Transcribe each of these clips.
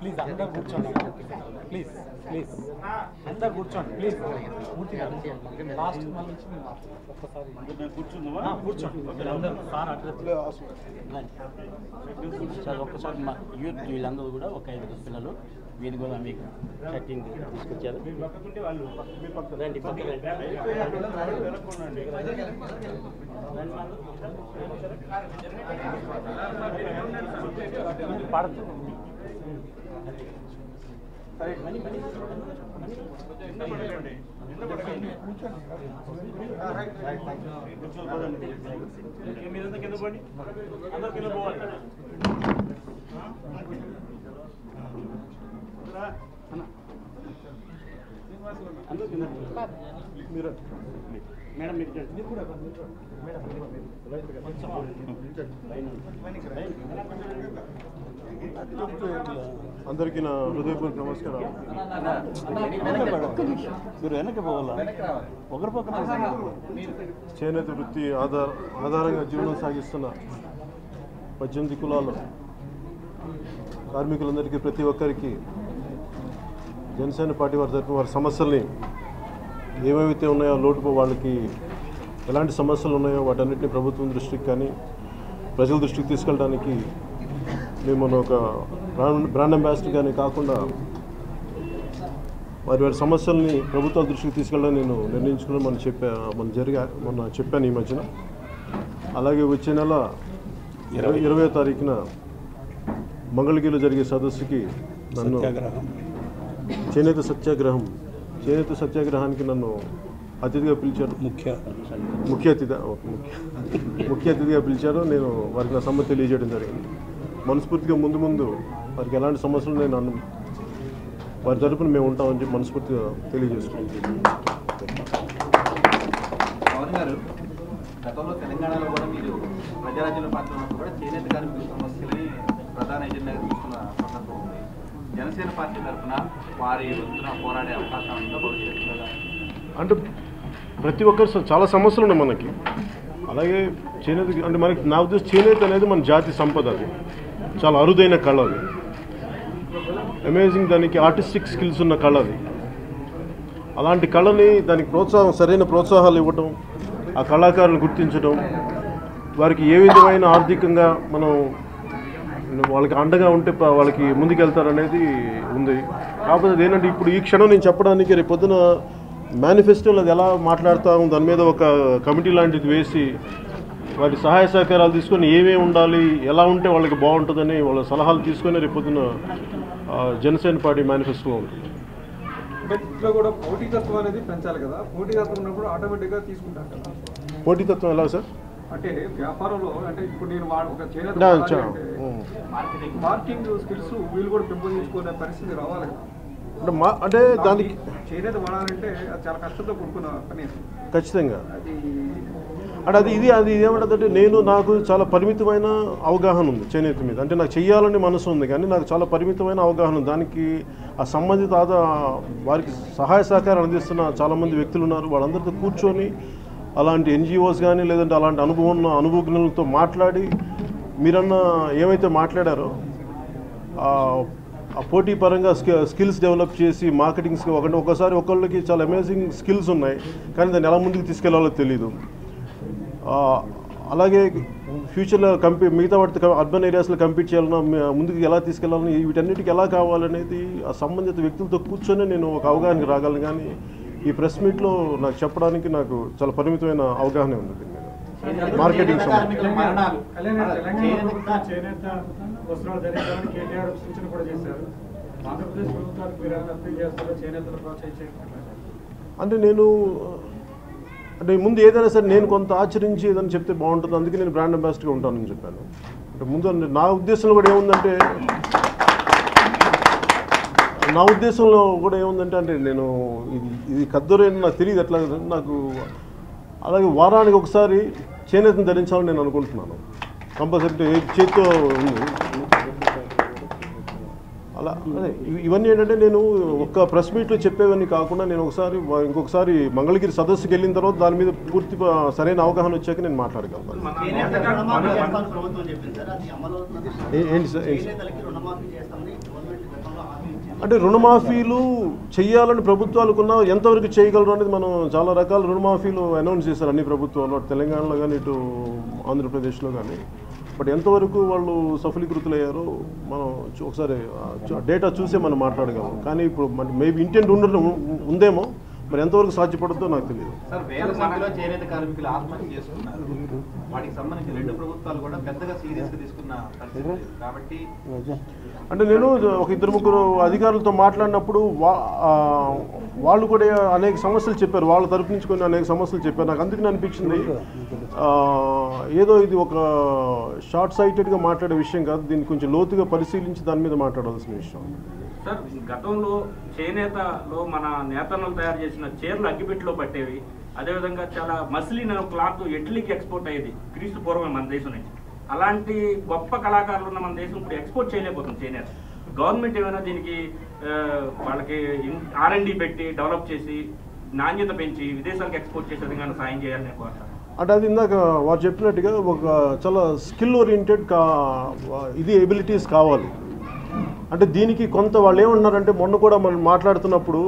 Please అందరూ కూర్చోండి please please అందరూ కూర్చోండి ప్లీజ్ లాస్ట్ ఒక్కసారి కూర్చోండి అందరూ సార్ అడ్రస్ సార్ ఒక్కసారి మా యూత్ వీళ్ళందరూ కూడా ఒక 5 పిల్లలు వీరి కూడా మీకు కటింగ్ తీసుకొచ్చారు రండి పడదు మీరంతా కింద పడి అందరూ కింద పోవాలి అందరూ కింద మీరు మేడం మీరు కూడా అందరికీ నా హృదయపూర్వక నమస్కారాలు. మీరు వెనక్కి పోవాలా? ఒకరి పక్కన చేనేత వృత్తి ఆధారంగా జీవనం సాగిస్తున్న 18 కులాల కార్మికులందరికీ ప్రతి ఒక్కరికి జనసేన పార్టీ వారి తరఫున వారి సమస్యల్ని ఏమేమైతే ఉన్నాయో లోటు వాళ్ళకి ఎలాంటి సమస్యలు ఉన్నాయో వాటన్నిటిని ప్రభుత్వం దృష్టికి కానీ ప్రజల దృష్టికి తీసుకెళ్ళడానికి మేము ఒక బ్రాండ్ అంబాసిడర్ కానీ కాకుండా వారి సమస్యల్ని ప్రభుత్వ దృష్టికి తీసుకెళ్ళడానికి నేను నిర్ణయించుకున్నాను. మొన్న చెప్పాను ఈ మధ్యన. అలాగే వచ్చే నెల 20వ తారీఖున మంగళగిరిలో జరిగే సదస్సుకి నన్ను చేనేత సత్యాగ్రహానికి నన్ను అతిథిగా పిలిచారు. ముఖ్య అతిథిగా పిలిచారు. నేను వారికి నా సమ్మతి తెలియజేయడం జరిగింది. మనస్ఫూర్తిగా ముందు వారికి ఎలాంటి సమస్యలు నేను వారి తరపున మేము ఉంటామని చెప్పి మనస్ఫూర్తిగా తెలియజేసుకుంటాం. గతంలో తెలంగాణలో కూడా మీరు ప్రజారాజ్యంలో పాల్గొన్నప్పుడు కూడా చేనేత కార్మికుల సమస్యలని ప్రధాన ఎజెండాగా తీసుకున్న సందర్భం ఉంది. జనసేన పార్టీ తరఫున వారి వంతున పోరాడే అవకాశం ఉందో భవిష్యత్తులో? అంటే ప్రతి ఒక్కరు చాలా సమస్యలు ఉన్నాయి మనకి. అలాగే చేనేత అంటే మనకి నా ఉద్దేశం చేనేత అనేది మన జాతి సంపద. అది చాలా అరుదైన కళ. అది అమేజింగ్. దానికి ఆర్టిస్టిక్ స్కిల్స్ ఉన్న కళ. అది అలాంటి కళని దానికి సరైన ప్రోత్సాహాలు ఇవ్వటం, ఆ కళాకారులను గుర్తించడం, వారికి ఏ విధమైన ఆర్థికంగా మనం వాళ్ళకి అండగా ఉంటే వాళ్ళకి ముందుకెళ్తారనేది ఉంది. కాకపోతే ఏంటంటే ఇప్పుడు ఈ క్షణం నేను చెప్పడానికి రేపు పొద్దున మేనిఫెస్టోలో అది ఎలా మాట్లాడతాము దాని మీద ఒక కమిటీ లాంటిది వేసి వారి సహాయ సహకారాలు తీసుకొని ఏమేమి ఉండాలి, ఎలా ఉంటే వాళ్ళకి బాగుంటుందని వాళ్ళ సలహాలు తీసుకొని రేపొద్దున జనసేన పార్టీ మేనిఫెస్టోలో ఉంటుంది. అంటే ఇట్లా కూడా పోటీతత్వం అనేది పెంచాలి కదా, పోటీతత్వం ఉన్నప్పుడు ఆటోమేటిక్గా తీసుకుంటారు కదా. పోటీతత్వం ఎలా సార్? అంటే వ్యాపారంలో అంటే ఇప్పుడు నేను ఒక చేనేత మార్కెటింగ్ స్కిల్స్ వీళ్ళు కూడా పెంపొందించుకునే పరిస్థితి రావాలి కదా. అంటే దానికి చేనేత వాడాలంటే అది చాలా కష్టంతో కూడుకున్న పని. ఖచ్చితంగా అంటే అది ఏమంటుందంటే నాకు చాలా పరిమితమైన అవగాహన ఉంది చేనేత మీద. అంటే నాకు చెయ్యాలని మనసు ఉంది కానీ నాకు చాలా పరిమితమైన అవగాహన ఉంది. దానికి ఆ సంబంధిత వారికి సహాయ సహకారం అందిస్తున్న చాలామంది వ్యక్తులు ఉన్నారు. వాళ్ళందరితో కూర్చొని అలాంటి ఎన్జిఓస్ కానీ లేదంటే అలాంటి అనుభవజ్ఞులతో మాట్లాడి మీరన్న ఏమైతే మాట్లాడారో ఆ పోటీ పరంగా స్కిల్స్ డెవలప్ చేసి మార్కెటింగ్స్ ఒకసారి ఒకళ్ళకి చాలా అమేజింగ్ స్కిల్స్ ఉన్నాయి కానీ దాన్ని ఎలా ముందుకు తీసుకెళ్లాలో తెలీదు. అలాగే ఫ్యూచర్లో మిగతా వాటితో అర్బన్ ఏరియాస్లో కంపీట్ చేయాలన్నా ముందుకు ఎలా తీసుకెళ్లాలని వీటన్నిటికీ ఎలా కావాలనేది ఆ సంబంధిత వ్యక్తులతో కూర్చొని నేను ఒక అవగాహనకి రాగలను. కానీ ఈ ప్రెస్ మీట్లో నాకు చెప్పడానికి నాకు చాలా పరిమితమైన అవగాహన ఉంది దీని మీద. మార్కెటింగ్ అంటే ముందు ఏదైనా సరే నేను కొంత ఆచరించి ఏదైనా చెప్తే బాగుంటుంది, అందుకే నేను బ్రాండ్ అంబాసిడర్గా ఉంటానని చెప్పాను. అంటే ముందు నా ఉద్దేశంలో కూడా ఏముందంటే అంటే నేను ఇది కద్దరైన నాకు తెలియదు ఎట్లా నాకు. అలాగే వారానికి ఒకసారి చేనేతను ధరించాలని నేను అనుకుంటున్నాను. కంపల్సరీ చేతితో ఉంది అలా. అదే ఇవన్నీ ఏంటంటే నేను ఒక్క ప్రెస్ మీట్లో చెప్పేవన్నీ కాకుండా నేను ఇంకొకసారి మంగళగిరి సదస్సుకి వెళ్ళిన తర్వాత దాని మీద పూర్తి సరైన అవగాహన వచ్చాక నేను మాట్లాడగలను. ఏంటి సార్? అంటే రుణమాఫీలు చేయాలని ప్రభుత్వాలకున్న ఎంతవరకు చేయగలరు అనేది మనం చాలా రకాల రుణమాఫీలు అనౌన్స్ చేశారు అన్ని ప్రభుత్వాలు, తెలంగాణలో కానీ ఇటు ఆంధ్రప్రదేశ్లో కానీ. బట్ ఎంతవరకు వాళ్ళు సఫలీకృతులయ్యారో మనం ఒకసారి డేటా చూసే మనం మాట్లాడగలం. కానీ ఇప్పుడు మేబీ ఇంటెంట్ ఉందేమో, మరి ఎంతవరకు సాధ్యపడుతుందో నాకు తెలియదు. సార్, వేల సంఖ్యలో చేనేత కార్మికులు ఆత్మహత్య చేసుకున్నారు. వాటికి సంబంధించి 2 ప్రభుత్వాలు కూడా పెద్దగా సీరియస్గా తీసుకున్న పరిస్థితి కాబట్టి అంటే నేను ఒక 2-3 అధికారులతో మాట్లాడినప్పుడు వాళ్ళు కూడా అనేక సమస్యలు చెప్పారు. వాళ్ళ తరపు నుంచి కొన్ని అనేక సమస్యలు చెప్పారు. నాకు అందుకని అనిపించింది ఏదో ఇది ఒక షార్ట్ సైటెడ్గా మాట్లాడే విషయం కాదు, దీన్ని కొంచెం లోతుగా పరిశీలించి దాని మీద మాట్లాడాల్సిన విషయం. సార్, గతంలో చేనేతలో మన నేతలు తయారు చేసిన చీరలు అగ్గిపెట్టిలో పట్టేవి. అదేవిధంగా చాలా మస్లిన్ క్లాత్ ఇటలీకి ఎక్స్పోర్ట్ అయ్యేది క్రీస్తు పూర్వమే మన దేశం నుంచి. అలాంటి గొప్ప కళాకారులు ఉన్న మన దేశం ఇప్పుడు ఎక్స్పోర్ట్ చేయలేకపోతుంది చేనేత. గవర్నమెంట్ ఏమైనా దీనికి వాళ్ళకి R&D పెట్టి డెవలప్ చేసి నాణ్యత పెంచి విదేశాలకు ఎక్స్పోర్ట్ చేసే విధంగా సాయం చేయాలని కోరుతాను. అంటే అది ఇందాక వారు చెప్పినట్టుగా ఒక చాలా స్కిల్ ఓరియంటెడ్ ఎబిలిటీస్ కావాలి. అంటే దీనికి కొంత వాళ్ళు ఏమంటున్నారంటే మొన్న కూడా మనం మాట్లాడుతున్నప్పుడు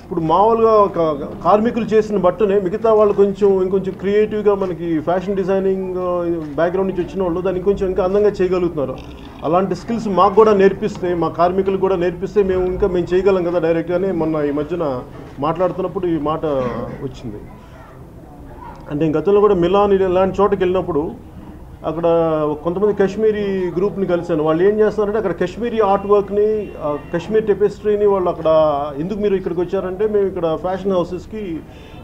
ఇప్పుడు మామూలుగా ఒక కార్మికులు చేసిన బట్టనే మిగతా వాళ్ళు ఇంకొంచెం క్రియేటివ్గా మనకి ఫ్యాషన్ డిజైనింగ్ బ్యాక్గ్రౌండ్ నుంచి వచ్చిన వాళ్ళు దాన్ని ఇంకొంచెం ఇంకా అందంగా చేయగలుగుతున్నారు. అలాంటి స్కిల్స్ మాకు కూడా నేర్పిస్తే, మా కార్మికులు కూడా నేర్పిస్తే మేము చేయగలం కదా డైరెక్ట్గానే మొన్న ఈ మధ్యన మాట్లాడుతున్నప్పుడు ఈ మాట వచ్చింది. అంటే గతంలో కూడా మిలాన్ ఇలాంటి చోటకి వెళ్ళినప్పుడు అక్కడ కొంతమంది కాశ్మీరీ గ్రూప్ని కలిశాను. వాళ్ళు ఏం చేస్తున్నారంటే అక్కడ కాశ్మీరీ ఆర్ట్ వర్క్ని, కాశ్మీర్ టెపెస్ట్రీని వాళ్ళు అక్కడ ఎందుకు మీరు ఇక్కడికి వచ్చారంటే మేము ఇక్కడ ఫ్యాషన్ హౌసెస్కి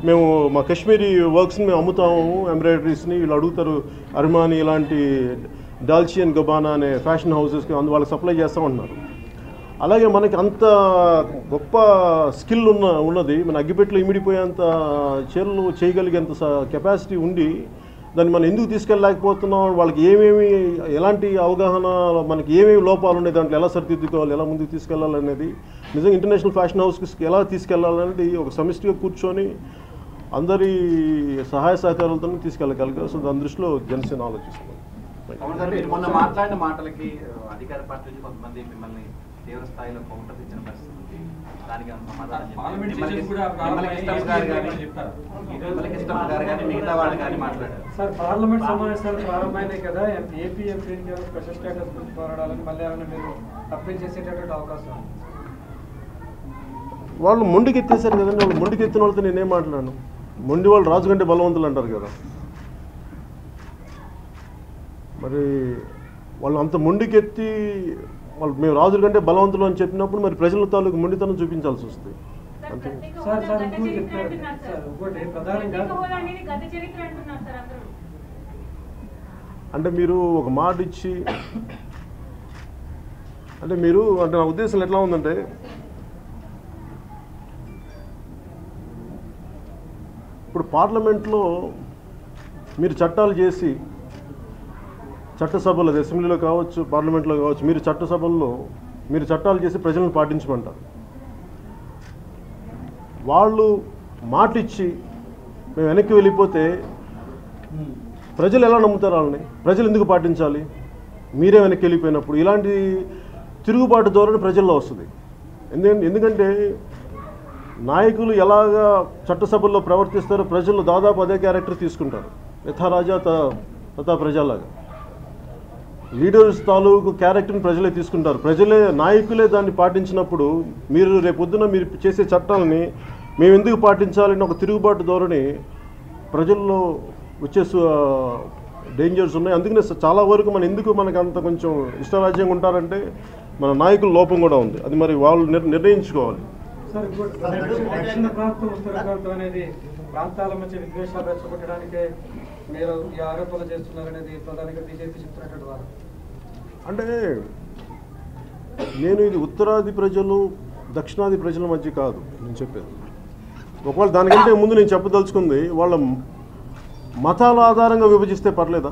మేము మా కాశ్మీరీ వర్క్స్ని మేము అమ్ముతాము, ఎంబ్రాయిడరీస్ని. వీళ్ళు అడుగుతారు అర్మానీ ఇలాంటి డాల్చి అండ్ గబానా అనే ఫ్యాషన్ హౌసెస్కి వాళ్ళకి సప్లై చేస్తామంటున్నారు. అలాగే మనకి అంత గొప్ప స్కిల్ ఉన్నది మన అగ్గిపెట్టెలో ఇమిడిపోయేంత చీరలు చేయగలిగేంత కెపాసిటీ ఉండి దాన్ని మనం ఎందుకు తీసుకెళ్ళలేకపోతున్నాం, వాళ్ళకి ఎలాంటి అవగాహన, మనకి ఏమేమి లోపాలు ఉన్నాయి, దాంట్లో ఎలా సరిదిద్దుకోవాలి, ఎలా ముందుకు తీసుకెళ్లాలనేది నిజంగా ఇంటర్నేషనల్ ఫ్యాషన్ హౌస్కి ఎలా తీసుకెళ్లాలనేది ఒక సమిష్టిగా కూర్చొని అందరి సహాయ సహకారాలతో తీసుకెళ్ళగలిగారు. సో దాని దృష్టిలో జనసేన ఆలోచిస్తుంది. మొన్న మాట్లాడిన మాటలకి అధికార పార్టీ నుంచి కొంతమంది మిమ్మల్ని తీవ్ర స్థాయిలో కౌంటర్ ఇచ్చిన పరిస్థితి. దానికి మిగతా వాళ్ళు కానీ మాట్లాడారు. సార్, పార్లమెంట్ సమావేశాలు ప్రారంభమైనాయి కదా, ఏపీ ఎంపీ స్పెషల్ స్టేటస్ గురించి పోరాడాలని మళ్ళీ ఏమైనా మీరు అప్పీల్ చేసేటటువంటి అవకాశం? వాళ్ళు మొండికెత్తేసారు కదండి. వాళ్ళు మొండికెత్తిన వాళ్ళతో నేనేం మాట్లాడాను? మొండి వాళ్ళు రాజు కంటే బలవంతులు అంటారు కదా. మరి వాళ్ళు అంత మొండికెత్తి వాళ్ళు మేము రాజుల కంటే బలవంతులు అని చెప్పినప్పుడు మరి ప్రజల తాలూకు మొండితనం చూపించాల్సి వస్తుంది. అంతే. అంటే మీరు ఒక మాట ఇచ్చి అంటే నా ఉద్దేశం ఎట్లా ఉందంటే ఇప్పుడు పార్లమెంట్లో మీరు చట్టాలు చేసి చట్టసభలో అసెంబ్లీలో కావచ్చు పార్లమెంట్లో కావచ్చు మీరు చట్టసభల్లో మీరు చట్టాలు చేసి ప్రజలను పాటించమంటారు. వాళ్ళు మాటిచ్చి మేము వెనక్కి వెళ్ళిపోతే ప్రజలు ఎలా నమ్ముతారు వాళ్ళని? ప్రజలు ఎందుకు పాటించాలి? మీరే వెనక్కి వెళ్ళిపోయినప్పుడు ఇలాంటి తిరుగుబాటు ధోరణి ప్రజల్లో వస్తుంది. ఎందుకంటే నాయకులు ఎలాగా చట్టసభల్లో ప్రవర్తిస్తారో ప్రజలు దాదాపు అదే క్యారెక్టర్ తీసుకుంటారు. యథారాజా తథా ప్రజలాగా లీడర్స్ తాలూకు క్యారెక్టర్ని ప్రజలే తీసుకుంటారు. ప్రజలే నాయకులే దాన్ని పాటించినప్పుడు మీరు రేపొద్దున మీరు చేసే చట్టాలని మేము ఎందుకు పాటించాలని ఒక తిరుగుబాటు ధోరణి ప్రజల్లో వచ్చే డేంజర్స్ ఉన్నాయి. అందుకనే చాలా వరకు మనకు అంత కొంచెం ఇష్టరాజ్యంగా ఉంటారంటే మన నాయకుల లోపం కూడా ఉంది. అది మరి వాళ్ళు నిర్ణయించుకోవాలి. సార్ దక్షిణ ప్రాంతం ఉత్తర ప్రాంతం అనేది ప్రాంతాల మధ్య విద్వేషాలు రెచ్చగొట్టడానికే మీరు ఈ ఆరోపణలు చేస్తున్నారనేది ప్రధానంగా బీజేపీ చెప్తున్నటువంటి వారు. అంటే నేను ఇది ఉత్తరాది ప్రజలు దక్షిణాది ప్రజల మధ్య కాదు నేను చెప్పేది. ఒకవేళ దానికంటే ముందు నేను చెప్పదలుచుకుంది వాళ్ళ మతాల ఆధారంగా విభజిస్తే పర్లేదా?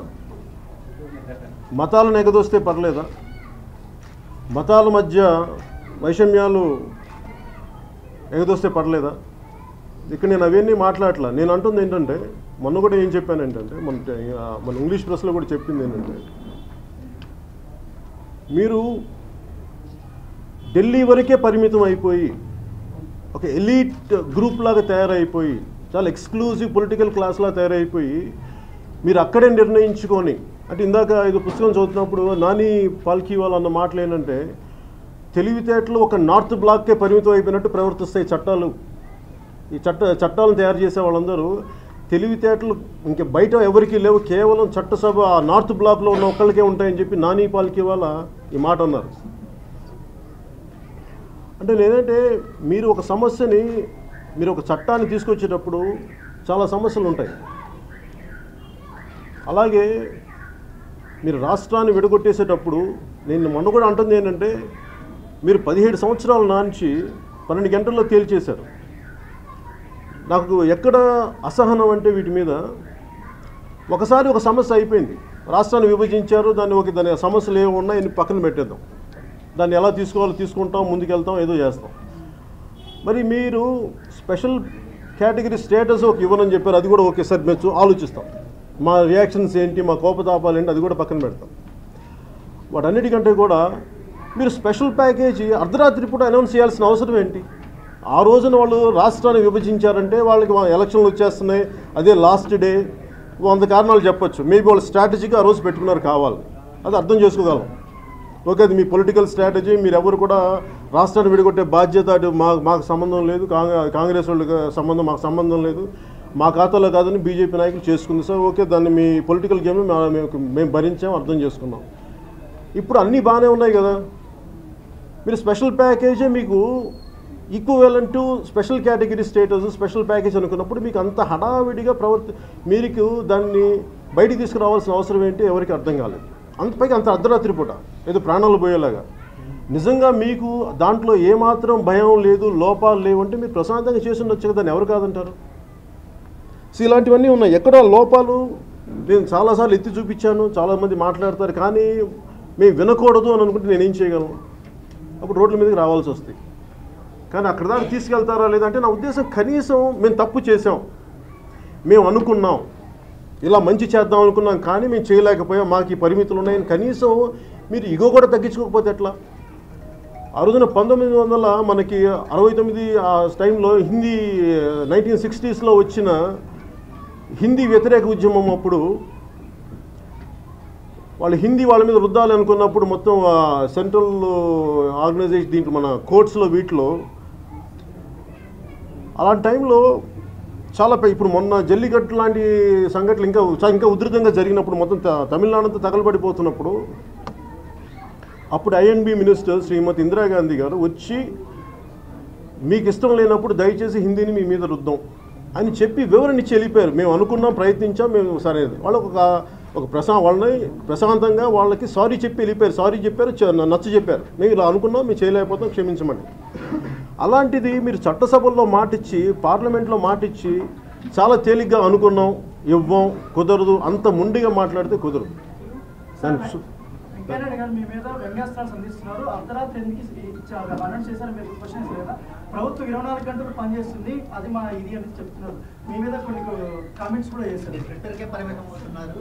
మతాలను ఎగదోస్తే పర్లేదా? మతాల మధ్య వైషమ్యాలు ఎగదోస్తే పర్లేదా? ఇక్కడ నేను అవన్నీ మాట్లాడట్లా. నేను అంటుంది ఏంటంటే మొన్న కూడా ఏం చెప్పాను ఏంటంటే మన ఇంగ్లీష్ ప్రెస్లో కూడా చెప్పింది ఏంటంటే మీరు ఢిల్లీ వరకే పరిమితం అయిపోయి ఒక ఎలీట్ గ్రూప్ లాగా తయారైపోయి చాలా ఎక్స్క్లూజివ్ పొలిటికల్ క్లాస్లా తయారైపోయి మీరు అక్కడే నిర్ణయించుకొని అంటే ఇందాక ఇది పుస్తకం చదువుతున్నప్పుడు నాని పాల్కీవాల్ అన్న మాటలు ఏంటంటే తెలివితేటలు ఒక నార్త్ బ్లాక్కే పరిమితం అయిపోయినట్టు ప్రవర్తిస్తాయి చట్టాలు. ఈ చట్టాలను తయారు చేసే వాళ్ళందరూ తెలివితేటలు ఇంక బయట ఎవరికి లేవు, కేవలం చట్టసభ ఆ నార్త్ బ్లాక్లో ఉన్న ఒక్కళ్ళకే ఉంటాయని చెప్పి నాని పాల్కీవాల్ ఈ మాట అన్నారు. అంటే లేదంటే మీరు ఒక సమస్యని మీరు ఒక చట్టాన్ని తీసుకొచ్చేటప్పుడు చాలా సమస్యలు ఉంటాయి. అలాగే మీరు రాష్ట్రాన్ని విడగొట్టేసేటప్పుడు నేను మొన్న కూడా అంటుంది ఏంటంటే మీరు 17 సంవత్సరాల నుంచి 12 గంటల్లో తేల్చేశారు. నాకు ఎక్కడ అసహనం అంటే వీటి మీద ఒకసారి ఒక సమస్య అయిపోయింది, రాష్ట్రాన్ని విభజించారు, దాని సమస్యలు ఏమి ఉన్నాయి పక్కన పెట్టేద్దాం, దాన్ని ఎలా తీసుకోవాలో తీసుకుంటాం, ముందుకెళ్తాం, ఏదో చేస్తాం. మరి మీరు స్పెషల్ కేటగిరీ స్టేటస్ ఒక ఇవ్వనని చెప్పారు, అది కూడా ఓకే సార్ మేము ఆలోచిస్తాం, మా రియాక్షన్స్ ఏంటి, మా కోపతాపాలు ఏంటి, అది కూడా పక్కన పెడతాం. వాటన్నిటికంటే కూడా మీరు స్పెషల్ ప్యాకేజీ అర్ధరాత్రి పూట అనౌన్స్ చేయాల్సిన అవసరం ఏంటి? ఆ రోజున వాళ్ళు రాష్ట్రాన్ని విభజించారంటే వాళ్ళకి ఎలక్షన్లు వచ్చేస్తున్నాయి, అదే లాస్ట్ డే, 100 కారణాలు చెప్పొచ్చు. మేబీ వాళ్ళు స్ట్రాటజీగా ఆ రోజు పెట్టుకున్నారు కావాలి, అది అర్థం చేసుకోగలం. ఓకే, అది మీ పొలిటికల్ స్ట్రాటజీ, మీరు ఎవరు కూడా రాష్ట్రాన్ని విడగొట్టే బాధ్యత అటు మాకు సంబంధం లేదు, కాంగ్రెస్ వాళ్ళకి మాకు సంబంధం లేదు, మా ఖాతాలో కాదని బీజేపీ నాయకులు చేసుకుంది సార్. ఓకే, దాన్ని మీ పొలిటికల్ గేమ్ మేము భరించాం, అర్థం చేసుకున్నాం. ఇప్పుడు అన్నీ బాగానే ఉన్నాయి కదా, మీరు స్పెషల్ ప్యాకేజే మీకు equivalent to special category status special package అనుకున్నప్పుడు మీకు అంత హడావిడిగా మీకు దాన్ని బయటికి తీసుకురావాల్సిన అవసరం ఏంటి ఎవరికి అర్థం కాలేదు. అంతపైకి అంత అర్ధరాత్రి పూట ఏదో ప్రాణాలు పోయేలాగా. నిజంగా మీకు దాంట్లో ఏమాత్రం భయం లేదు, లోపాలు లేవంటే మీరు ప్రశాంతంగా చేసి ఉండొచ్చు కదా, దాన్ని ఎవరు కాదంటారు? సో ఇలాంటివన్నీ ఉన్నాయి. ఎక్కడ లోపాలు నేను చాలాసార్లు ఎత్తి చూపించాను, చాలామంది మాట్లాడతారు, కానీ మేము వినకూడదు అని అనుకుంటే నేనేం చేయగలను? అప్పుడు రోడ్ల మీదకి రావాల్సి వస్తుంది. కానీ అక్కడ దాకా తీసుకెళ్తారా లేదంటే నా ఉద్దేశం కనీసం మేము తప్పు చేసాం, మేము అనుకున్నాం, ఇలా మంచి చేద్దాం అనుకున్నాం, కానీ మేము చేయలేకపోయాం, మాకు ఈ పరిమితులు ఉన్నాయని కనీసం మీరు ఇగో కూడా తగ్గించుకోకపోతే ఎట్లా? ఆ రోజున 1900 మనకి 69 ఆ టైంలో హిందీ 1960sలో వచ్చిన హిందీ వ్యతిరేక ఉద్యమం అప్పుడు వాళ్ళు హిందీ వాళ్ళ మీద రుద్దాలి అనుకున్నప్పుడు మొత్తం సెంట్రల్ ఆర్గనైజేషన్ దీంట్లో మన కోర్ట్స్లో వీటిలో అలాంటి టైంలో చాలా ఇప్పుడు మొన్న జల్లికట్టు లాంటి సంఘటనలు ఇంకా ఉధృతంగా జరిగినప్పుడు మొత్తం తమిళనాడు అంతా తగలబడిపోతున్నప్పుడు అప్పుడు ఐఎన్బి మినిస్టర్ శ్రీమతి ఇందిరాగాంధీ గారు వచ్చి మీకు ఇష్టం లేనప్పుడు దయచేసి హిందీని మీ మీద రుద్దాం అని చెప్పి వివరణ ఇచ్చి వెళ్ళిపోయారు. మేము అనుకున్నాం, ప్రయత్నించాం, మేము సరైనది. వాళ్ళు ఒక వాళ్ళని ప్రశాంతంగా వాళ్ళకి సారీ చెప్పి వెళ్ళిపోయారు. సారీ చెప్పారు, నచ్చ చెప్పారు, మేము ఇలా అనుకున్నాం, మేము చేయలేకపోతాం, క్షమించమని. అలాంటిది మీరు చట్టసభల్లో మాటిచ్చి, పార్లమెంట్లో మాటిచ్చి చాలా తేలిగ్గా అనుకున్నాం, ఇవ్వం, కుదరదు, అంత ముండిగా మాట్లాడితే కుదరదు. వెంకయ్యనాయుడు గారు మీ మీద వ్యంగ్యాస్త్రాలు సంధిస్తున్నారు. అర్ధరాత్రి ఎందుకు ఇచ్చారు అనౌన్స్ చేశారు, మీరు క్వశ్చన్స్ లేదా? ప్రభుత్వం 24 గంటలు పనిచేస్తుంది, అది మా ఇది అని చెప్తున్నారు. మీ మీద కొన్ని కామెంట్స్ కూడా చేశారు. ట్విట్టర్కే పరిమితం అవుతున్నారు,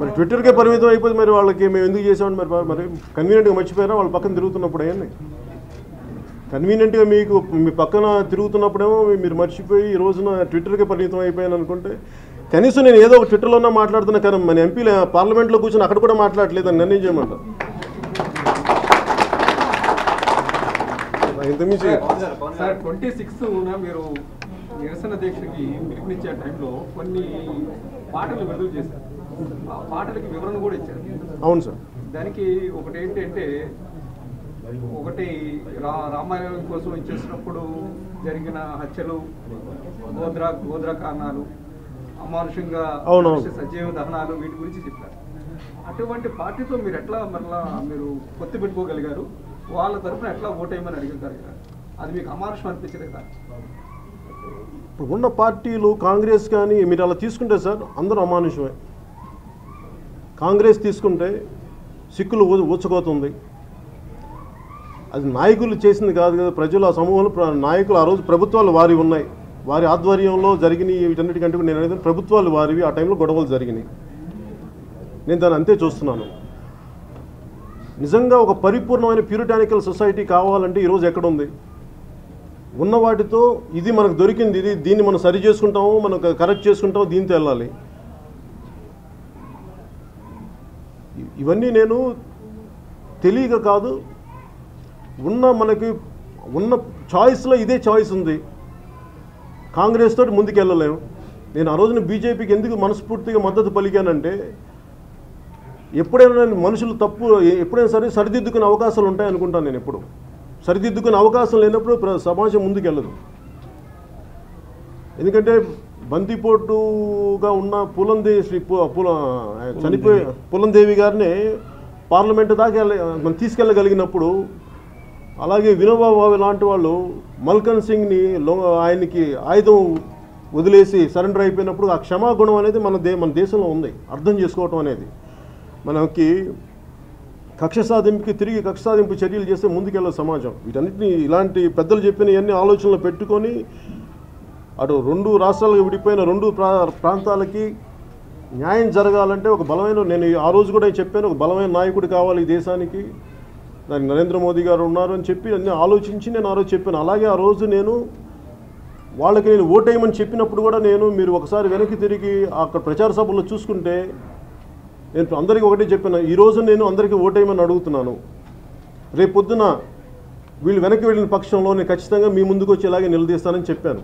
మరి ట్విట్టర్కే పరిమితం అయిపోతే మరి వాళ్ళకి మేము ఎందుకు చేసామని మరి కన్వీనియంట్గా మర్చిపోయారా? వాళ్ళ పక్కన తిరుగుతున్నప్పుడు అయ్యండి, కన్వీనియంట్గా మీకు మీ పక్కన తిరుగుతున్నప్పుడేమో మీరు మర్చిపోయి ఈ రోజున ట్విట్టర్కే పరిమితం అయిపోయాను అనుకుంటే, కనీసం నేను ఏదో ఒక ట్విట్టర్లోనే మాట్లాడుతున్నా కానీ మన ఎంపీలు పార్లమెంట్లో కూర్చొని అక్కడ కూడా మాట్లాడలేదని నిర్ణయం చేయమంటారు. సార్ 26 మీరు నిరసన దీక్షకి పిలుపునిచ్చే టైంలో కొన్ని పాటలు విడుదల చేశారు, ఆ పాటలకి వివరణ కూడా ఇచ్చారు. అవును సార్. దానికి ఒకటి ఏంటంటే, ఒకటి రామాయణం కోసం ఇచ్చేసినప్పుడు జరిగిన హత్యలు, గోద్రా కారణాలు, అమానుషంగా సజీవ దహనాలు, వీటి గురించి చెప్పారు. అటువంటి పార్టీతో మీరు ఎట్లా మరలా మీరు పొత్తు పెట్టుకోగలిగారు? వాళ్ళ తరఫున ఎట్లా ఓటేయమని అడగగలిగారు? అది మీకు అమానుషం అనిపించలేదా? ఇప్పుడు ఉన్న పార్టీలు కాంగ్రెస్ కానీ మీరు అలా తీసుకుంటే సార్ అందరూ అమానుషమే. కాంగ్రెస్ తీసుకుంటే సిక్కులు ఊచకోతుంది, అది నాయకులు చేసింది కాదు కదా, ప్రజలు, ఆ సమూహంలో నాయకులు ఆ రోజు ప్రభుత్వాలు వారి ఉన్నాయి, వారి ఆధ్వర్యంలో జరిగినాయి. వీటన్నిటికంటే నేను అనేది ప్రభుత్వాలు వారివి, ఆ టైంలో గొడవలు జరిగినాయి. నేను దాన్ని అంతే చూస్తున్నాను. నిజంగా ఒక పరిపూర్ణమైన ప్యూరిటానికల్ సొసైటీ కావాలంటే ఈరోజు ఎక్కడుంది? ఉన్న వాటితో ఇది మనకు దొరికింది, దీన్ని మనం సరి చేసుకుంటాము, మనం కరెక్ట్ చేసుకుంటాము, దీంతో వెళ్ళాలి. ఇవన్నీ నేను తెలియక కాదు, మనకి ఉన్న చాయిస్లో ఇదే చాయిస్ ఉంది. కాంగ్రెస్ తోటి ముందుకు వెళ్ళలేము. నేను ఆ రోజున బీజేపీకి ఎందుకు మనస్ఫూర్తిగా మద్దతు పలికానంటే, ఎప్పుడైనా మనుషులు ఎప్పుడైనా సరే సరిదిద్దుకునే అవకాశాలు ఉంటాయి అనుకుంటాను. నేను ఎప్పుడు సరిదిద్దుకునే అవకాశం లేనప్పుడు సమాజం ముందుకు వెళ్ళదు. ఎందుకంటే బందిపోటుగా ఉన్న చనిపోయి పులందేవి గారిని పార్లమెంట్ దాకా మనం తీసుకెళ్ళగలిగినప్పుడు, అలాగే వినోబా భావే లాంటి వాళ్ళు మల్కన్ సింగ్ని ఆయనకి ఆయుధం వదిలేసి సరెండర్ అయిపోయినప్పుడు ఆ క్షమాగుణం అనేది మన దేశంలో ఉంది. అర్థం చేసుకోవటం అనేది మనకి తిరిగి కక్ష సాధింపు చర్యలు చేస్తే ముందుకెళ్ళే సమాజం. వీటన్నిటిని ఇలాంటి పెద్దలు చెప్పిన ఇవన్నీ ఆలోచనలు పెట్టుకొని అటు 2 రాష్ట్రాలకు విడిపోయిన 2 ప్రాంతాలకి న్యాయం జరగాలంటే ఒక బలమైన, నేను ఆ రోజు కూడా చెప్పాను, ఒక బలమైన నాయకుడు కావాలి ఈ దేశానికి, దానికి నరేంద్ర మోదీ గారు ఉన్నారు అని చెప్పి అన్నీ ఆలోచించి నేను ఆ రోజు చెప్పాను. అలాగే ఆ రోజు నేను ఓటేయమని చెప్పినప్పుడు కూడా మీరు ఒకసారి వెనక్కి తిరిగి అక్కడ ప్రచార సభల్లో చూసుకుంటే నేను అందరికీ ఒకటే చెప్పాను, ఈరోజు నేను అందరికీ ఓటేయమని అడుగుతున్నాను. రేపు పొద్దున వీళ్ళు వెనక్కి వెళ్ళిన పక్షంలో నేను ఖచ్చితంగా మీ ముందుకు వచ్చి ఇలాగే నిలదీస్తానని చెప్పాను.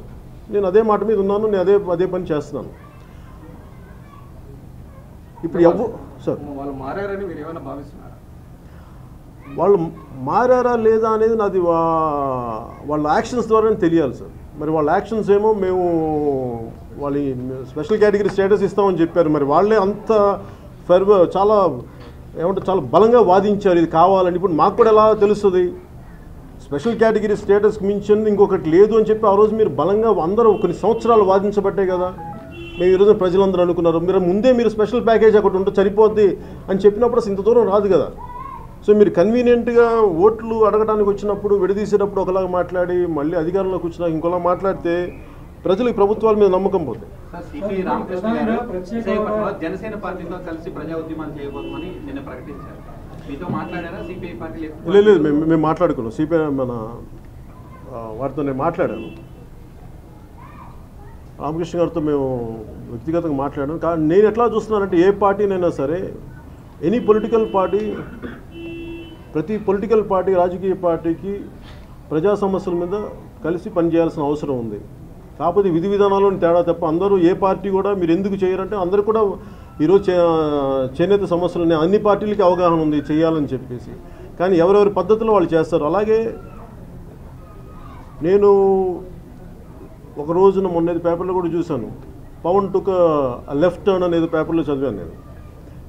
నేను అదే మాట మీద ఉన్నాను, నేను అదే పని చేస్తున్నాను. ఇప్పుడు సార్ వాళ్ళు మారారని మీరు ఏమైనా భావిస్తున్నారా? వాళ్ళు మారారా లేదా అనేది నాది వాళ్ళ యాక్షన్స్ ద్వారానే తెలియాలి సార్. మరి వాళ్ళ యాక్షన్స్ ఏమో మేము వాళ్ళ స్పెషల్ కేటగిరీ స్టేటస్ ఇస్తామని చెప్పారు. మరి వాళ్ళే అంత చాలా చాలా బలంగా వాదించారు ఇది కావాలని. ఇప్పుడు మాకు కూడా ఎలా తెలుస్తుంది? స్పెషల్ కేటగిరీ స్టేటస్కి మించింది ఇంకొకటి లేదు అని చెప్పి ఆ రోజు మీరు బలంగా అందరూ కొన్ని సంవత్సరాలు వాదించబట్టే కదా మేము ఈరోజు ప్రజలందరూ అనుకున్నారు. మీరు స్పెషల్ ప్యాకేజ్ ఒకటి ఉంటే సరిపోద్ది అని చెప్పినప్పుడు ఇంత దూరం రాదు కదా. సో మీరు కన్వీనియంట్గా ఓట్లు అడగడానికి వచ్చినప్పుడు విడదీసేటప్పుడు ఒకలాగా మాట్లాడి మళ్ళీ అధికారంలోకి వచ్చినాక ఇంకోలా మాట్లాడితే ప్రజలకు ప్రభుత్వాల మీద నమ్మకం పోతుంది. జనసేన పార్టీతో కలిసి ప్రజా ఉద్యమాలు చేయబోతామని నిన్న ప్రకటించారు. మీతో మాట్లాడారా? సిపిఐ పార్టీ లేదు, మేము మాట్లాడుకున్నాం. సిపిఐ వారితో నేను మాట్లాడాను, రామకృష్ణ గారితో మేము వ్యక్తిగతంగా మాట్లాడాను. కానీ నేను ఎట్లా చూస్తున్నానంటే, ఏ పార్టీనైనా సరే ఎనీ పొలిటికల్ పార్టీ, ప్రతి పొలిటికల్ పార్టీ, రాజకీయ పార్టీకి ప్రజా సమస్యల మీద కలిసి పనిచేయాల్సిన అవసరం ఉంది. కాకపోతే విధి విధానాలను తేడా తప్ప అందరూ ఏ పార్టీ కూడా మీరు ఎందుకు చేయరంటే అందరూ కూడా ఈరోజు చేనేత సమస్యలు అన్ని పార్టీలకి అవగాహన ఉంది చేయాలని చెప్పేసి, కానీ ఎవరెవరి పద్ధతిలో వాళ్ళు చేస్తారు. అలాగే నేను ఒక రోజున మొన్న పేపర్లో కూడా చూశాను, పవన్ టుక్ లెఫ్ట్ టర్న్ అనేది పేపర్లో చదివాను నేను.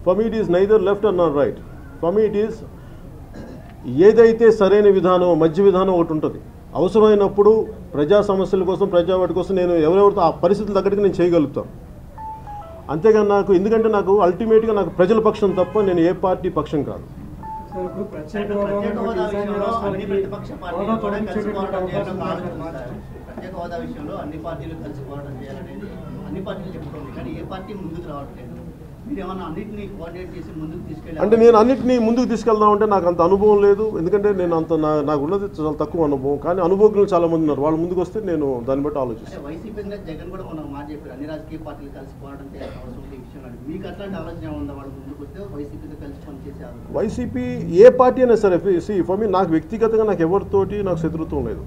For me it is neither left or not right. For me it is ఏదైతే సరైన విధానం మధ్య విధానం ఒకటి ఉంటుంది. అవసరమైనప్పుడు ప్రజా సమస్యల కోసం ప్రజావాటి కోసం నేను ఎవరెవరితో ఆ పరిస్థితులు తగ్గట్టుగా నేను చేయగలుగుతాను. అంతేగాని నాకు ఎందుకంటే నాకు అల్టిమేట్గా నాకు ప్రజల పక్షం తప్ప నేను ఏ పార్టీ పక్షం కాదు. ప్రత్యేక హోదా విషయంలో అన్ని పార్టీలు కలిసి పోరాటం చేయాలనేది అన్ని పార్టీలు చెప్తుంది, కానీ ఏ పార్టీ ముందుకు రావట్లేదు. మీరేమన్నా అన్నింటినీ కోఆర్డినేట్ చేసి ముందుకు తీసుకెళ్ళి అంటే నేను అన్నింటినీ ముందుకు తీసుకెళ్దామంటే నాకు అంత అనుభవం లేదు. ఎందుకంటే నేను అంత నాకు ఉన్నది చాలా తక్కువ అనుభవం, కానీ అనుభవజ్ఞులు చాలా మంది ఉన్నారు. వాళ్ళు ముందుకు వస్తే నేను దాన్ని బట్టి ఆలోచిస్తాను. వైసీపీ జగన్ కూడా మనం మాట చెప్పారు, అన్ని రాజకీయ పార్టీలు కలిసి పోరాటం చేయాల్సిన అవసరం ఉంది ఈ విషయంలో. మీకు అట్లాంటి ఆలోచన ఉందా? వాళ్ళు ముందుకు వస్తే వైసీపీతో కలిసి పనిచేసే వైసీపీ ఏ పార్టీ అయినా సరే ఫర్ మీ నాకు వ్యక్తిగతంగా నాకు ఎవరితోటి నాకు శత్రుత్వం లేదు.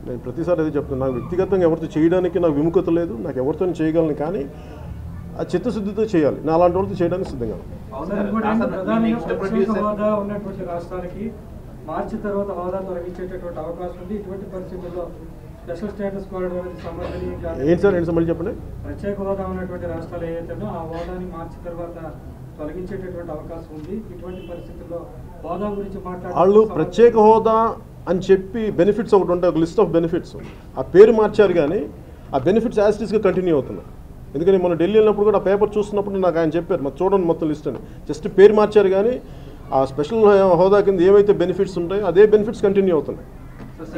నేను ప్రతిసారి అదే చెప్తాను, నాకు వ్యక్తిగతంగా ఎవరితో చేయడానికి నాకు విముఖత లేదు. నాకు ఎవరితో చేయగలను, కానీ ఆ చిత్తశుద్ధితో చేయాలి. నా అలాంటి వాళ్ళతో చేయడానికి సిద్ధంగా ఉన్నటువంటి రాష్ట్రానికి మార్చి తర్వాత హోదా తొలగించేటటువంటి అవకాశం ఉంది. ఇటువంటి పరిస్థితుల్లో స్పెషల్ స్టేటస్ ఏంటి సార్ మళ్ళీ చెప్పండి. ప్రత్యేక హోదా ఉన్నటువంటి రాష్ట్రాలు ఏవైతేనో ఆ హోదాని మార్చి తర్వాత తొలగించేటటువంటి అవకాశం ఉంది. ఇటువంటి పరిస్థితుల్లో హోదా గురించి వాళ్ళు ప్రత్యేక హోదా అని చెప్పి బెనిఫిట్స్ ఒకటి ఉంటాయి, ఒక లిస్ట్ ఆఫ్ బెనిఫిట్స్. ఆ పేరు మార్చారు కానీ ఆ బెనిఫిట్స్ యాజ్ ఇట్ ఈస్గా కంటిన్యూ అవుతున్నాయి. ఎందుకంటే మనం ఢిల్లీ వెళ్ళినప్పుడు కూడా ఆ పేపర్ చూస్తున్నప్పుడు నాకు ఆయన చెప్పారు, మాకు చూడండి మొత్తం లిస్ట్ అని. జస్ట్ పేరు మార్చారు కానీ ఆ స్పెషల్ హోదా కింద ఏవైతే బెనిఫిట్స్ ఉంటాయో అదే బెనిఫిట్స్ కంటిన్యూ అవుతున్నాయి.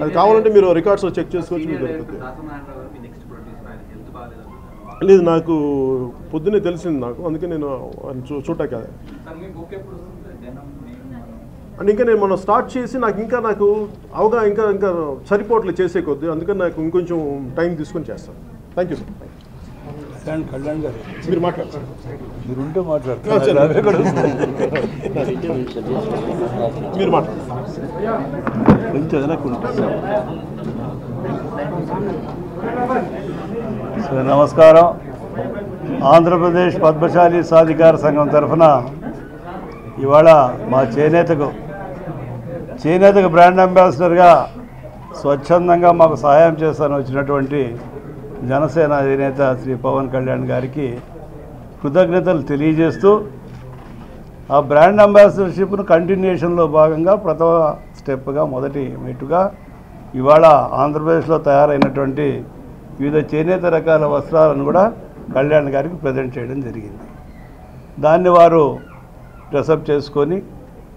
అది కావాలంటే మీరు రికార్డ్స్లో చెక్ చేసుకోవచ్చు, మీకు దొరుకుతుంది. లేదు, నాకు పొద్దున్నే తెలిసింది నాకు, అందుకే నేను చూడటాక అంటే ఇంకా నేను మనం స్టార్ట్ చేసి నాకు అవగా ఇంకా సరిపోవట్లేదు చేసే కొద్ది, అందుకని నాకు ఇంకొంచెం టైం తీసుకొని చేస్తాను. Thank you sir. కళ్యాణ్ గారు మీరు మాట్లాడతారు, మీరు ఉంటే మాట్లాడతారు. మీరు మాట్లాడతారు. నమస్కారం. ఆంధ్రప్రదేశ్ పద్మశాలి సాధికార సంఘం తరఫున ఇవాళ మా చేనేతకు బ్రాండ్ అంబాసిడర్గా స్వచ్ఛందంగా మాకు సహాయం చేస్తాను వచ్చినటువంటి జనసేన అధినేత శ్రీ పవన్ కళ్యాణ్ గారికి కృతజ్ఞతలు తెలియజేస్తూ ఆ బ్రాండ్ అంబాసిడర్షిప్ను కంటిన్యూషన్లో భాగంగా ప్రథమ స్టెప్గా మొదటి మెట్టుగా ఇవాళ ఆంధ్రప్రదేశ్లో తయారైనటువంటి వివిధ చేనేత రకాల వస్త్రాలను కూడా కళ్యాణ్ గారికి ప్రజెంట్ చేయడం జరిగింది. దాన్ని వారు డ్రెస్అప్ చేసుకొని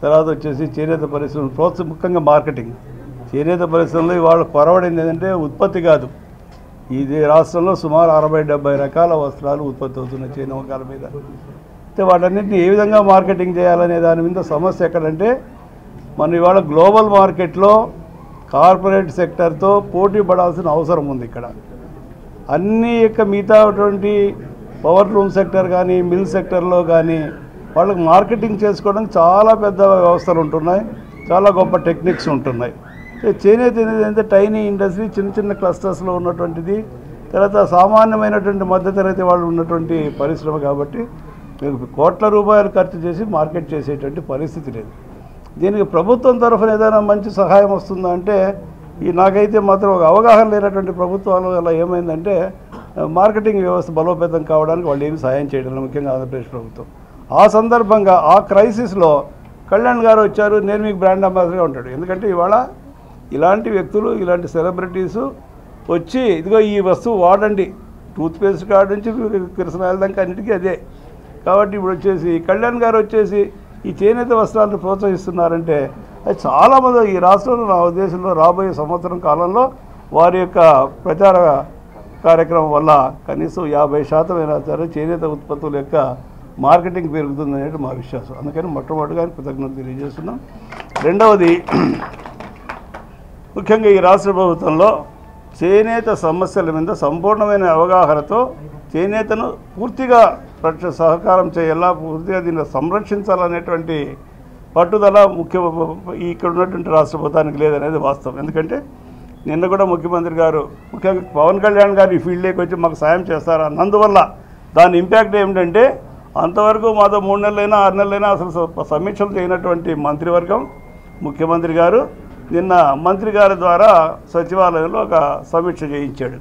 తర్వాత వచ్చేసి చేనేత పరిశ్రమలు ముఖ్యంగా మార్కెటింగ్ చేనేత పరిశ్రమలో ఇవాళ కొరవడింది ఏంటంటే ఉత్పత్తి కాదు. ఇది రాష్ట్రంలో సుమారు 60-70 రకాల వస్త్రాలు ఉత్పత్తి అవుతున్నాయి చేనేత మొక్కల మీద. అయితే వాటన్నింటినీ ఏ విధంగా మార్కెటింగ్ చేయాలనే దాని మీద సమస్య ఎక్కడంటే మనం ఇవాళ గ్లోబల్ మార్కెట్లో కార్పొరేట్ సెక్టర్తో పోటీ పడాల్సిన అవసరం ఉంది. ఇక్కడ అన్ని మిగతాటువంటి పవర్ లూమ్ సెక్టర్ కానీ మిల్ సెక్టర్లో కానీ వాళ్ళకి మార్కెటింగ్ చేసుకోవడానికి చాలా పెద్ద వ్యవస్థలు ఉంటున్నాయి, చాలా గొప్ప టెక్నిక్స్ ఉంటున్నాయి. చేనేత ఏంటంటే టైనీ ఇండస్ట్రీ చిన్న క్లస్టర్స్లో ఉన్నటువంటిది, తర్వాత సామాన్యమైనటువంటి మధ్యతరగతి వాళ్ళు ఉన్నటువంటి పరిశ్రమ కాబట్టి మీకు కోట్ల రూపాయలు ఖర్చు చేసి మార్కెట్ చేసేటువంటి పరిస్థితి లేదు. దీనికి ప్రభుత్వం తరఫున ఏదైనా మంచి సహాయం వస్తుందా అంటే నాకైతే మాత్రం ఒక అవగాహన లేనటువంటి ప్రభుత్వాల వల్ల ఏమైందంటే మార్కెటింగ్ వ్యవస్థ బలోపేతం కావడానికి వాళ్ళు ఏమి సహాయం చేయడం, ముఖ్యంగా ఆంధ్రప్రదేశ్ ప్రభుత్వం. ఆ సందర్భంగా ఆ క్రైసిస్లో కళ్యాణ్ గారు వచ్చారు, నేను మీకు బ్రాండ్ అంబాసిడర్గా ఉంటాడు. ఎందుకంటే ఇవాళ ఇలాంటి వ్యక్తులు ఇలాంటి సెలబ్రిటీసు వచ్చి ఇదిగో ఈ వస్తువు వాడండి, టూత్పేస్ట్ కాడ నుంచి కిరసనాయిల దాకా అన్నిటికీ అదే. కాబట్టి ఇప్పుడు వచ్చేసి కళ్యాణ్ గారు వచ్చేసి ఈ చేనేత వస్త్రాలను ప్రోత్సహిస్తున్నారంటే అది చాలామంది ఈ రాష్ట్రంలో నా ఉద్దేశంలో రాబోయే సంవత్సరం కాలంలో వారి యొక్క ప్రచార కార్యక్రమం వల్ల కనీసం 50% అయినా సరే చేనేత ఉత్పత్తుల యొక్క మార్కెటింగ్ పెరుగుతుందనేది మా విశ్వాసం. అందుకని మొట్టమొదటిగా కృతజ్ఞతలు తెలియజేస్తున్నాం. రెండవది, ముఖ్యంగా ఈ రాష్ట్ర ప్రభుత్వంలో చేనేత సమస్యల మీద సంపూర్ణమైన అవగాహనతో చేనేతను పూర్తిగా సహకారం చేయాలా, పూర్తిగా దీన్ని సంరక్షించాలనేటువంటి పట్టుదల ఇక్కడ ఉన్నటువంటి రాష్ట్ర ప్రభుత్వానికి లేదనేది వాస్తవం. ఎందుకంటే నిన్న కూడా ముఖ్యమంత్రి గారు ముఖ్యంగా పవన్ కళ్యాణ్ గారు ఈ ఫీల్డ్లోకి వచ్చి మాకు సాయం చేస్తారు అన్నందువల్ల దాని ఇంపాక్ట్ ఏమిటంటే అంతవరకు మాతో 3 నెలలైనా 6 నెలలైనా అసలు సమీక్షలు చేయనటువంటి మంత్రివర్గం ముఖ్యమంత్రి గారు నిన్న మంత్రి గారి ద్వారా సచివాలయంలో ఒక సమీక్ష చేయించాడు.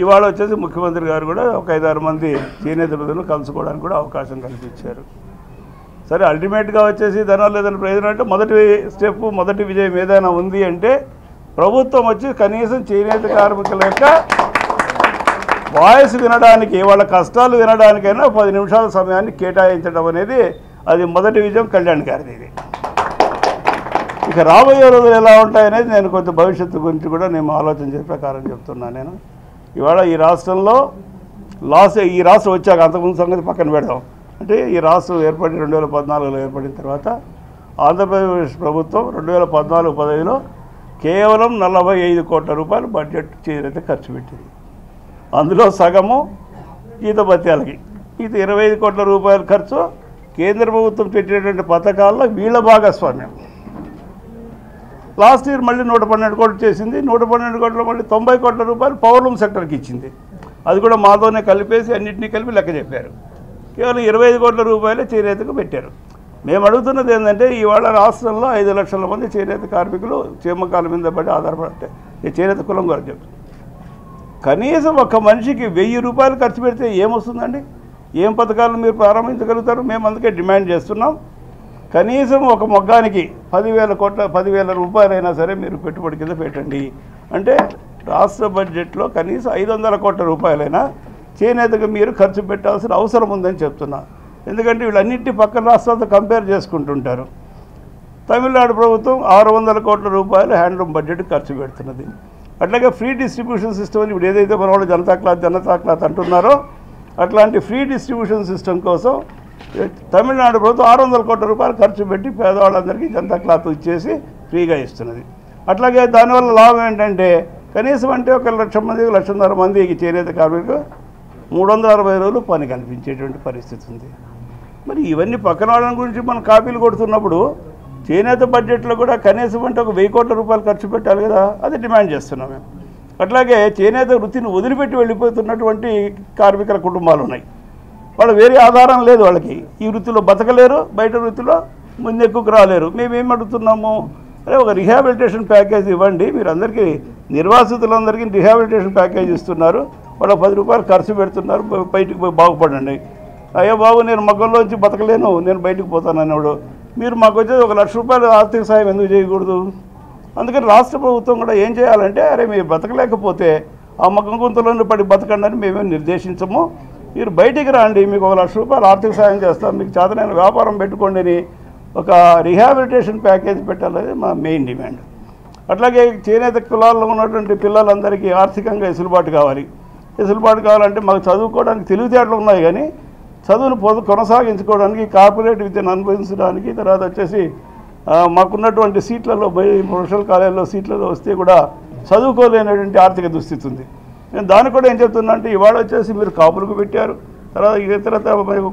ఇవాళ వచ్చేసి ముఖ్యమంత్రి గారు కూడా ఒక 5-6 మంది చేనేత ప్రజలు కలుసుకోవడానికి కూడా అవకాశం కల్పించారు. సరే అల్టిమేట్గా వచ్చేసి దానివల్ల ఏదైనా ప్రయోజనం అంటే మొదటి విజయం ఏదైనా ఉంది అంటే ప్రభుత్వం వచ్చి కనీసం చేనేత కార్మికుల యొక్క వాయిస్ వినడానికి వాళ్ళ కష్టాలు వినడానికైనా 10 నిమిషాల సమయాన్ని కేటాయించడం అనేది అది మొదటి విజయం కళ్యాణ్ గారిది. ఇది ఇక రాబోయే రోజులు ఎలా ఉంటాయనేది నేను కొంత భవిష్యత్తు గురించి కూడా నేను ఆలోచన చేసే ప్రకారం చెప్తున్నాను. నేను ఇవాళ ఈ రాష్ట్రంలో ఈ రాష్ట్రం వచ్చాక అంతకుముందు సంగతి పక్కన పెడదాం. అంటే ఈ రాష్ట్రం ఏర్పడి 2014లో ఏర్పడిన తర్వాత ఆంధ్రప్రదేశ్ ప్రభుత్వం 2014-15లో కేవలం 45 కోట్ల రూపాయలు బడ్జెట్ చేరైతే ఖర్చు పెట్టింది. అందులో సగము జీతభత్యాలకి, ఇది 25 కోట్ల రూపాయల ఖర్చు కేంద్ర ప్రభుత్వం పెట్టేటువంటి పథకాల్లో వీళ్ళ భాగస్వామ్యం. లాస్ట్ ఇయర్ మళ్ళీ 112 కోట్లు చేసింది. 112 కోట్ల మళ్ళీ 90 కోట్ల రూపాయలు పవర్లూమ్ సెక్టర్కి ఇచ్చింది. అది కూడా మాతోనే కలిపేసి అన్నింటినీ కలిపి లెక్క చెప్పారు. కేవలం 25 కోట్ల రూపాయలే చేనేతకు పెట్టారు. మేము అడుగుతున్నది ఏంటంటే ఇవాళ రాష్ట్రంలో 5 లక్షల మంది చేనేత కార్మికులు చీమకాల మీద పడి ఆధారపడితే ఈ చేనేత కులం కూడా చెప్తుంది. కనీసం ఒక మనిషికి 1000 రూపాయలు ఖర్చు పెడితే ఏమొస్తుందండి? ఏం పథకాలు మీరు ప్రారంభించగలుగుతారు? మేము అందుకే డిమాండ్ చేస్తున్నాం. కనీసం ఒక మొగ్గానికి 10,000 రూపాయలైనా సరే మీరు పెట్టుబడి కింద పెట్టండి. అంటే రాష్ట్ర బడ్జెట్లో కనీసం 500 కోట్ల రూపాయలైనా చేనేతకు మీరు ఖర్చు పెట్టాల్సిన అవసరం ఉందని చెప్తున్నా. ఎందుకంటే వీళ్ళన్నింటి పక్కన రాష్ట్రాలతో కంపేర్ చేసుకుంటుంటారు. తమిళనాడు ప్రభుత్వం 600 కోట్ల రూపాయలు హ్యాండ్లూమ్ బడ్జెట్ ఖర్చు పెడుతున్నది. అట్లాగే ఫ్రీ డిస్ట్రిబ్యూషన్ సిస్టమ్ అని ఇప్పుడు ఏదైతే మన వాళ్ళు జనతా క్లాత్ అంటున్నారో అట్లాంటి ఫ్రీ డిస్ట్రిబ్యూషన్ సిస్టమ్ కోసం తమిళనాడు ప్రభుత్వం 600 కోట్ల రూపాయలు ఖర్చు పెట్టి పేదవాళ్ళందరికీ జనతా క్లాత్ ఇచ్చేసి ఫ్రీగా ఇస్తున్నది. అట్లాగే దానివల్ల లాభం ఏంటంటే కనీసం అంటే 1,00,000 మంది 1,50,000 మందికి చేనేత కార్మికులకు 360 రోజులు పని కల్పించేటువంటి పరిస్థితి ఉంది. మరి ఇవన్నీ పక్కన వాళ్ళ గురించి మనం కాపీలు కొడుతున్నప్పుడు చేనేత బడ్జెట్లో కూడా కనీసం అంటే 1,000 కోట్ల రూపాయలు ఖర్చు పెట్టాలి కదా, అది డిమాండ్ చేస్తున్నాం మేము. అట్లాగే చేనేత వృత్తిని వదిలిపెట్టి వెళ్ళిపోతున్నటువంటి కార్మికుల కుటుంబాలు ఉన్నాయి. వాళ్ళు వేరే ఆధారం లేదు, వాళ్ళకి ఈ వృత్తిలో బతకలేరు, బయట వృత్తిలో ముందెక్కుకు రాలేరు. మేమేం అడుగుతున్నాము, అరే ఒక రిహాబిలిటేషన్ ప్యాకేజ్ ఇవ్వండి, మీరు అందరికీ నిర్వాసితులందరికీ రిహాబిలిటేషన్ ప్యాకేజ్ ఇస్తున్నారు, వాళ్ళు 10 రూపాయలు ఖర్చు పెడుతున్నారు, బయటికి పోయి బాగుపడండి. అయ్యో బాబు నేను మగ్గంలోంచి బతకలేను, నేను బయటకు పోతాను అన్నాడు. మీరు మాకు వచ్చేది 1,00,000 రూపాయలు ఆర్థిక సాయం ఎందుకు చేయకూడదు? అందుకని రాష్ట్ర ప్రభుత్వం కూడా ఏం చేయాలంటే అరే మీరు బతకలేకపోతే ఆ మగ్గం గుంతలో పడి బతకండి అని మేమేం నిర్దేశించము, మీరు బయటికి రండి, మీకు 1,00,000 రూపాయలు ఆర్థిక సాయం చేస్తాం, మీకు చేతనైన వ్యాపారం పెట్టుకోండి అని ఒక రిహాబిలిటేషన్ ప్యాకేజ్ పెట్టాలనేది మా మెయిన్ డిమాండ్. అట్లాగే చేనేత కులాల్లో ఉన్నటువంటి పిల్లలందరికీ ఆర్థికంగా వెసులుబాటు కావాలి. వెసులుబాటు కావాలంటే మాకు చదువుకోవడానికి తెలివితేటలు ఉన్నాయి, కానీ చదువును కొనసాగించుకోవడానికి కార్పొరేట్ విద్యను అనుభవించడానికి తర్వాత వచ్చేసి మాకున్నటువంటి సీట్లలో ప్రొఫెషనల్ కాలేజీలో సీట్లలో వస్తే కూడా చదువుకోలేనటువంటి ఆర్థిక దుస్థితి ఉంది. నేను దానికి కూడా ఏం చెప్తున్నా అంటే ఇవాళ వచ్చేసి మీరు కాపులకు పెట్టారు, తర్వాత ఇతరత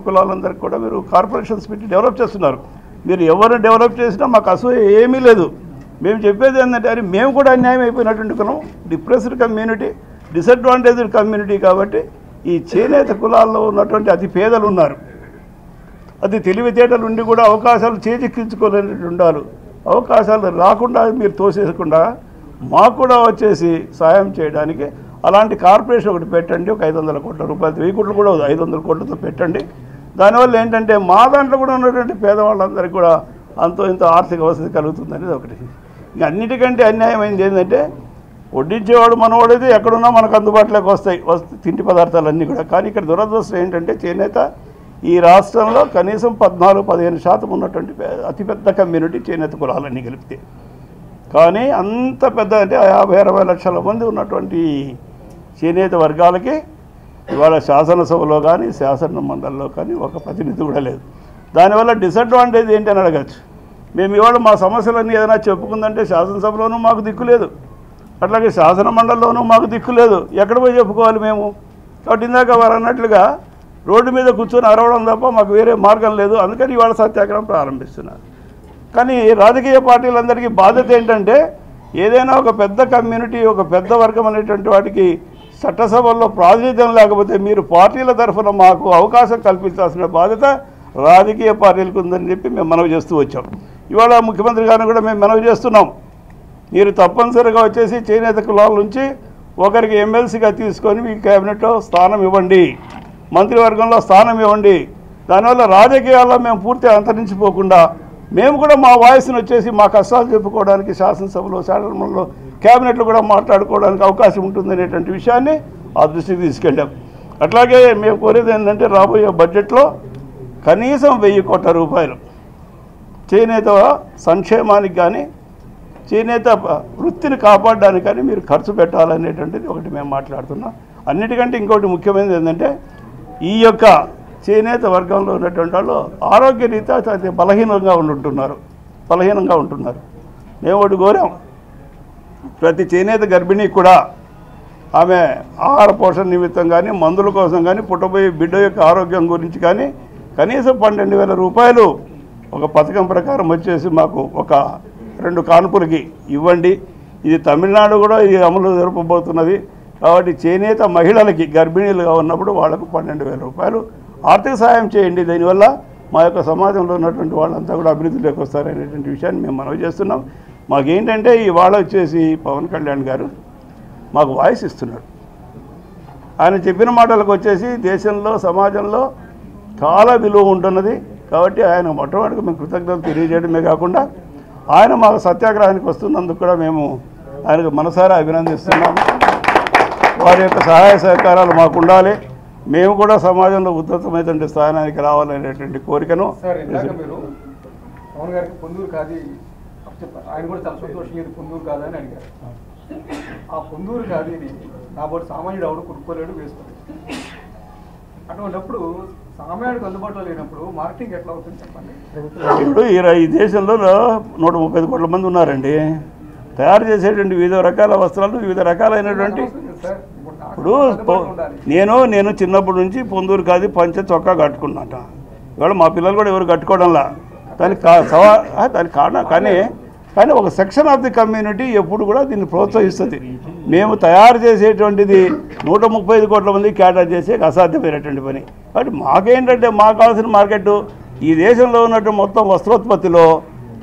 కులాలందరికీ కూడా మీరు కార్పొరేషన్స్ పెట్టి డెవలప్ చేస్తున్నారు. మీరు ఎవరు డెవలప్ చేసినా మాకు అసూయ ఏమీ లేదు. మేము చెప్పేది ఏంటంటే అది మేము కూడా అన్యాయం అయిపోయినటువంటి కులం, డిప్రెస్డ్ కమ్యూనిటీ, డిసడ్వాంటేజ్డ్ కమ్యూనిటీ. కాబట్టి ఈ చేనేత కులాల్లో ఉన్నటువంటి అతి పేదలు ఉన్నారు, అది తెలివితేటలు ఉండి కూడా అవకాశాలు చేజిక్కించుకోలేనట్టు ఉండాలి. అవకాశాలు రాకుండా మీరు తోసేయకుండా మాకు కూడా వచ్చేసి సాయం చేయడానికి అలాంటి కార్పొరేషన్ ఒకటి పెట్టండి. ఒక 500 కోట్ల రూపాయలు, 1000 కోట్లు కూడా 500 కోట్లతో పెట్టండి. దానివల్ల ఏంటంటే మా దాంట్లో కూడా ఉన్నటువంటి పేదవాళ్ళందరికీ కూడా అంతో ఇంత ఆర్థిక వసతి కలుగుతుందనేది ఒకటి. ఇంకా అన్నిటికంటే అన్యాయమైంది ఏంటంటే వడ్డించేవాడు మనవాడైతే ఎక్కడున్నా మనకు అందుబాటులోకి వస్తాయి తిండి పదార్థాలన్నీ కూడా. కానీ ఇక్కడ దురదృష్టం ఏంటంటే చేనేత ఈ రాష్ట్రంలో కనీసం 14-15% ఉన్నటువంటి అతిపెద్ద కమ్యూనిటీ చేనేత కులాలన్నీ కలిపితే. కానీ అంత పెద్ద అంటే 50-60 లక్షల మంది ఉన్నటువంటి చేనేత వర్గాలకి ఇవాళ శాసనసభలో కానీ శాసన మండలిలో కానీ ఒక ప్రతినిధి కూడా లేదు. దానివల్ల డిసడ్వాంటేజ్ ఏంటి అని అడగచ్చు. మేము ఇవాళ మా సమస్యలన్నీ ఏదైనా చెప్పుకుందంటే శాసనసభలోనూ మాకు దిక్కు లేదు, అట్లాగే శాసన మండలిలోనూ మాకు దిక్కు లేదు, ఎక్కడ పోయి చెప్పుకోవాలి మేము? కాబట్టి ఇందాక వారు అన్నట్లుగా రోడ్డు మీద కూర్చొని అరవడం తప్ప మాకు వేరే మార్గం లేదు. అందుకని ఇవాళ సత్యాగ్రహం ప్రారంభిస్తున్నారు. కానీ రాజకీయ పార్టీలందరికీ బాధ్యత ఏంటంటే ఏదైనా ఒక పెద్ద కమ్యూనిటీ, ఒక పెద్ద వర్గం అనేటువంటి వాటికి చట్టసభల్లో ప్రాతినిధ్యం లేకపోతే మీరు పార్టీల తరఫున మాకు అవకాశం కల్పించాల్సిన బాధ్యత రాజకీయ పార్టీలకు ఉందని చెప్పి మేము మనవి చేస్తూ వచ్చాం. ఇవాళ ముఖ్యమంత్రి గారిని కూడా మేము మనవి చేస్తున్నాం, మీరు తప్పనిసరిగా వచ్చేసి చేనేత కులాల నుంచి ఒకరికి ఎమ్మెల్సీగా తీసుకొని మీ క్యాబినెట్లో స్థానం ఇవ్వండి, మంత్రివర్గంలో స్థానం ఇవ్వండి. దానివల్ల రాజకీయాల్లో మేము పూర్తిగా అంతరించిపోకుండా మేము కూడా మా వాయిస్ని వచ్చేసి మా కష్టాలు చెప్పుకోవడానికి శాసనసభలో, శాసనసభలో, క్యాబినెట్లో కూడా మాట్లాడుకోవడానికి అవకాశం ఉంటుందనేటువంటి విషయాన్ని ఆ దృష్టికి తీసుకెళ్ళాం. అట్లాగే మేము కోరేది ఏంటంటే రాబోయే బడ్జెట్లో కనీసం 1000 కోట్ల రూపాయలు చేనేత సంక్షేమానికి కానీ చేనేత వృత్తిని కాపాడడానికి కానీ మీరు ఖర్చు పెట్టాలనేటువంటిది ఒకటి మేము మాట్లాడుతున్నాం. అన్నిటికంటే ఇంకోటి ముఖ్యమైనది ఏంటంటే ఈ యొక్క చేనేత వర్గంలో ఉన్నటువంటి వాళ్ళు ఆరోగ్యరీత్యా చాలా బలహీనంగా ఉంటున్నారు. మేము ఒకటి కోరాం, ప్రతి చేనేత గర్భిణీ కూడా ఆమె ఆహార పోషణ నిమిత్తం కానీ, మందుల కోసం కానీ, పుట్టబోయే బిడ్డ యొక్క ఆరోగ్యం గురించి కానీ కనీసం 12,000 రూపాయలు ఒక పథకం ప్రకారం వచ్చేసి మాకు ఒక 2 కాన్పులకి ఇవ్వండి. ఇది తమిళనాడు కూడా ఇది అమలు జరపబోతున్నది. కాబట్టి చేనేత మహిళలకి గర్భిణీలుగా ఉన్నప్పుడు వాళ్లకు 12,000 రూపాయలు ఆర్థిక సహాయం చేయండి. దానివల్ల మా యొక్క సమాజంలో ఉన్నటువంటి వాళ్ళంతా కూడా అభివృద్ధిలోకి వస్తారనేటువంటి విషయాన్ని మేము మనవి చేస్తున్నాం. మాకేంటంటే ఇవాళ వచ్చేసి పవన్ కళ్యాణ్ గారు మాకు వాయిస్ ఇస్తున్నాడు. ఆయన చెప్పిన మాటలకు వచ్చేసి దేశంలో, సమాజంలో చాలా విలువ ఉంటున్నది. కాబట్టి ఆయన మొట్టమొదటిగా మేము కృతజ్ఞతలు తెలియజేయడమే కాకుండా ఆయన మాకు సత్యాగ్రహానికి వస్తున్నందుకు కూడా మేము ఆయనకు మనసారా అభినందిస్తున్నాము. వారి యొక్క సహాయ సహకారాలు మాకు ఉండాలి. మేము కూడా సమాజంలో ఉత్తమమైనటువంటి స్థానానికి రావాలనేటువంటి కోరికను. సార్, ఇందాక మీరు పవన్ గారికి పొందూరు కాదు చెప్పారు, ఆయన కూడా చాలా సంతోషంగా ఇది పొందూరు కాదా అని అడిగారు. ఆ పొందూరు కాదని కాబట్టి సామాన్యుడు ఎవడు కొనుక్కోలేడు, వేసుకోలేడు. అటువంటిప్పుడు సామాన్యుడికి అందుబాటులో లేనప్పుడు మార్కెటింగ్ ఎట్లా అవుతుంది చెప్పండి. ఇప్పుడు ఈ దేశంలో 135 కోట్ల మంది ఉన్నారండి. తయారు చేసేటువంటి వివిధ రకాల వస్త్రాలు, వివిధ రకాలైనటువంటి ఇప్పుడు నేను చిన్నప్పటి నుంచి పొందూరు కాదు పంచ చొక్కా కట్టుకున్నట. ఇవాళ మా పిల్లలు కూడా ఎవరు కట్టుకోవడంలా. దానికి కారణం కానీ ఒక సెక్షన్ ఆఫ్ ది కమ్యూనిటీ ఎప్పుడు కూడా దీన్ని ప్రోత్సహిస్తుంది. మేము తయారు చేసేటువంటిది 135 కోట్ల మంది క్యాటర్ చేసే అసాధ్యమైనటువంటి పని. కాబట్టి మాకేంటంటే మాకు కావాల్సిన మార్కెట్ ఈ దేశంలో ఉన్నటువంటి మొత్తం వస్త్రోత్పత్తిలో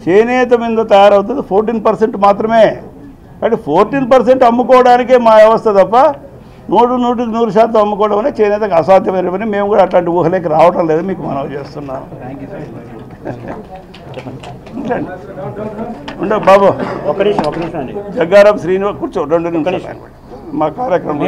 చేనేత మీద తయారవుతుంది 14% మాత్రమే. కాబట్టి 14% అమ్ముకోవడానికే మా వ్యవస్థ తప్ప 100% అమ్ముకోవడం అనేది చేనేతకు అసాధ్యమైన పని. మేము కూడా అట్లాంటి ఊహలేకి రావటం లేదు, మీకు మనవి చేస్తున్నాం. ఉండ బాబు ఒక నిమిషం అండి. జగ్గారాం శ్రీనివాస్ కూర్చో 2 నిమిషాలు మా కార్యక్రమం.